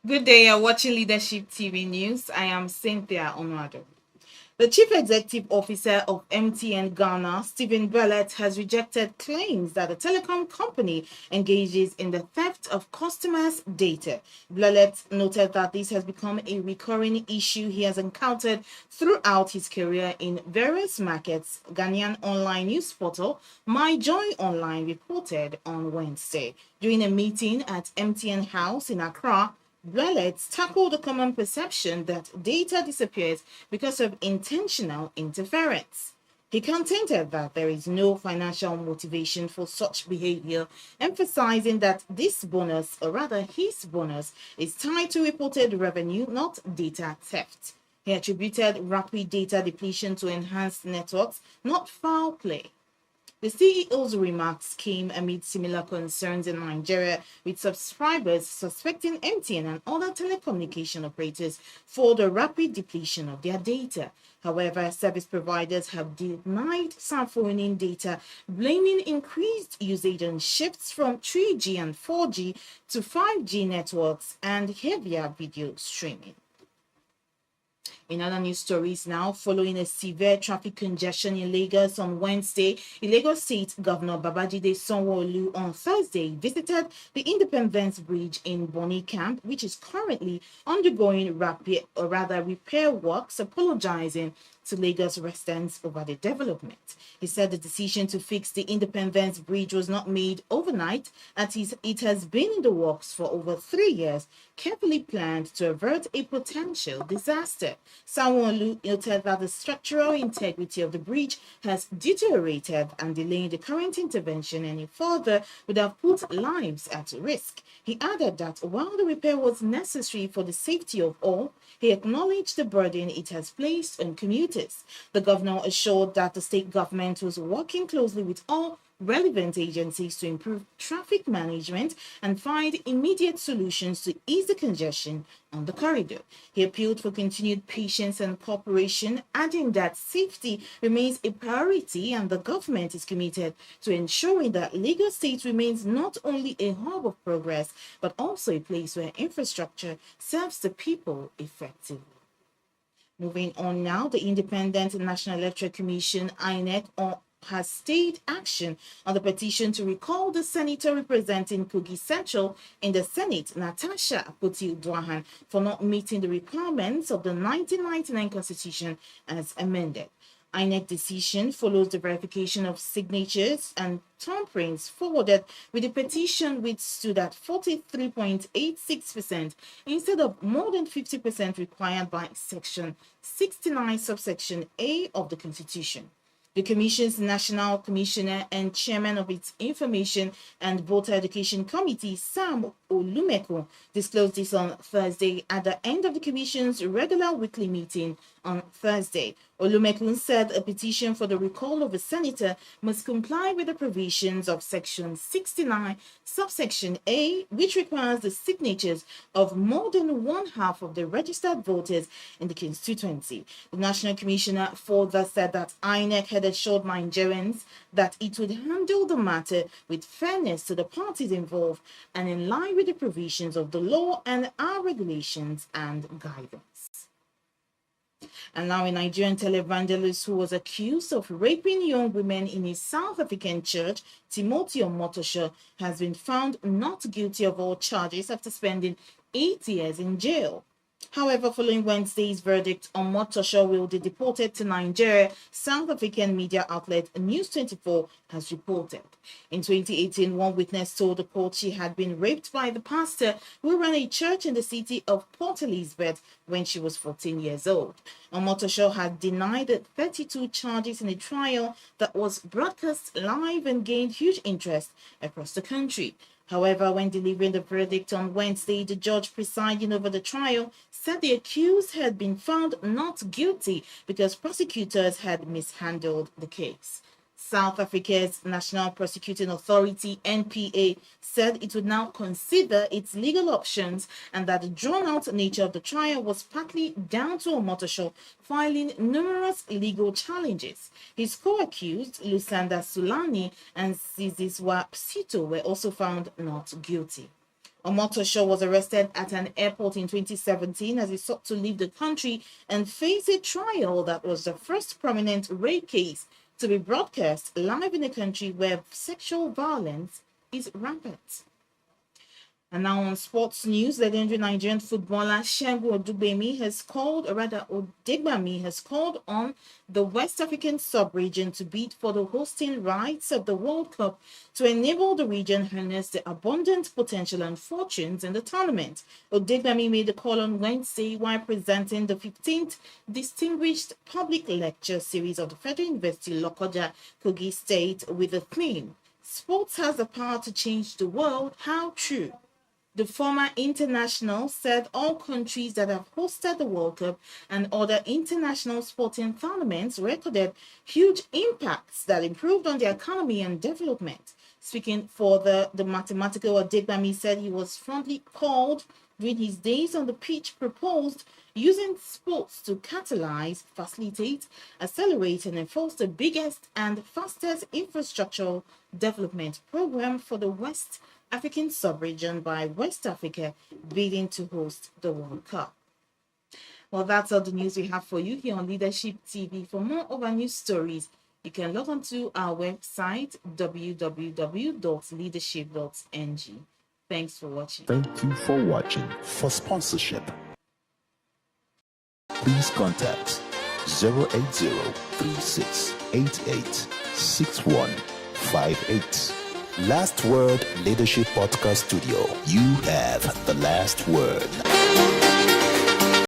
Good day, you're watching Leadership TV News. I am Cynthia Onwado. The Chief Executive Officer of MTN Ghana, Stephen Bellet, has rejected claims that the telecom company engages in the theft of customers' data. Bellet noted that this has become a recurring issue he has encountered throughout his career in various markets. Ghanaian online news portal MyJoy Online reported on Wednesday. During a meeting at MTN House in Accra, Bellet tackled the common perception that data disappears because of intentional interference. He contended that there is no financial motivation for such behavior, emphasizing that this bonus, or rather his bonus, is tied to reported revenue, not data theft. He attributed rapid data depletion to enhanced networks, not foul play. The CEO's remarks came amid similar concerns in Nigeria, with subscribers suspecting MTN and other telecommunication operators for the rapid depletion of their data. However, service providers have denied sampling data, blaming increased usage on shifts from 3G and 4G to 5G networks and heavier video streaming. In other news stories now, following a severe traffic congestion in Lagos on Wednesday, Lagos State Governor Babajide Sanwo-Olu on Thursday visited the Independence Bridge in Bonny Camp, which is currently undergoing repair works, apologizing to Lagos residents over the development. He said the decision to fix the Independence Bridge was not made overnight, as it has been in the works for over 3 years, carefully planned to avert a potential disaster. Sanwo-Olu noted that the structural integrity of the bridge has deteriorated, and delaying the current intervention any further would have put lives at risk. He added that while the repair was necessary for the safety of all, he acknowledged the burden it has placed on commuters. The governor assured that the state government was working closely with all relevant agencies to improve traffic management and find immediate solutions to ease the congestion on the corridor. He appealed for continued patience and cooperation, adding that safety remains a priority and the government is committed to ensuring that Lagos State remains not only a hub of progress, but also a place where infrastructure serves the people effectively. Moving on now, the Independent National Electoral Commission, INEC, has stayed action on the petition to recall the senator representing Kogi Central in the Senate, Natasha Akpoti-Uduaghan, for not meeting the requirements of the 1999 Constitution as amended. INEC decision follows the verification of signatures and thumbprints forwarded with the petition, which stood at 43.86% instead of more than 50% required by Section 69, subsection A of the Constitution. The Commission's National Commissioner and Chairman of its Information and Voter Education Committee, Sam Olumekun, disclosed this on Thursday at the end of the Commission's regular weekly meeting on Thursday. Olumekun said a petition for the recall of a senator must comply with the provisions of Section 69, subsection A, which requires the signatures of more than one half of the registered voters in the constituency. The National Commissioner further said that INEC had assured Nigerians that it would handle the matter with fairness to the parties involved and in line with the provisions of the law and our regulations and guidance. And now, a Nigerian televangelist who was accused of raping young women in his South African church, Timothy Omotosho, has been found not guilty of all charges after spending 8 years in jail. However, following Wednesday's verdict, Omotosho will be deported to Nigeria, South African media outlet News 24 has reported. In 2018, one witness told the court she had been raped by the pastor who ran a church in the city of Port Elizabeth when she was 14 years old. Omotosho had denied 32 charges in a trial that was broadcast live and gained huge interest across the country. However, when delivering the verdict on Wednesday, the judge presiding over the trial said the accused had been found not guilty because prosecutors had mishandled the case. South Africa's National Prosecuting Authority, NPA, said it would now consider its legal options and that the drawn-out nature of the trial was partly down to Omotosho filing numerous legal challenges. His co-accused, Lusanda Sulani and Siziswa Psito, were also found not guilty. Omotosho was arrested at an airport in 2017 as he sought to leave the country and face a trial that was the first prominent rape case to be broadcast live in a country where sexual violence is rampant. And now on sports news, legendary Nigerian footballer Segun Odugbemi has called, or rather Odegbami has called on the West African sub-region to bid for the hosting rights of the World Cup to enable the region harness the abundant potential and fortunes in the tournament. Odegbami made the call on Wednesday while presenting the 15th Distinguished Public Lecture Series of the Federal University Lokoja, Kogi State with the theme, "Sports has the power to change the world, how true?" The former international said all countries that have hosted the World Cup and other international sporting tournaments recorded huge impacts that improved on their economy and development. Speaking for the mathematical, Odegbami said he was fondly called during his days on the pitch proposed using sports to catalyze, facilitate, accelerate, and enforce the biggest and fastest infrastructural development program for the West African sub-region by West Africa bidding to host the World Cup. Well, that's all the news we have for you here on Leadership TV. For more of our news stories, you can log on to our website, www.leadership.ng. Thanks for watching. Thank you for watching. For sponsorship, please contact 080-3688-6158. Last Word Leadership Podcast Studio. You have the last word.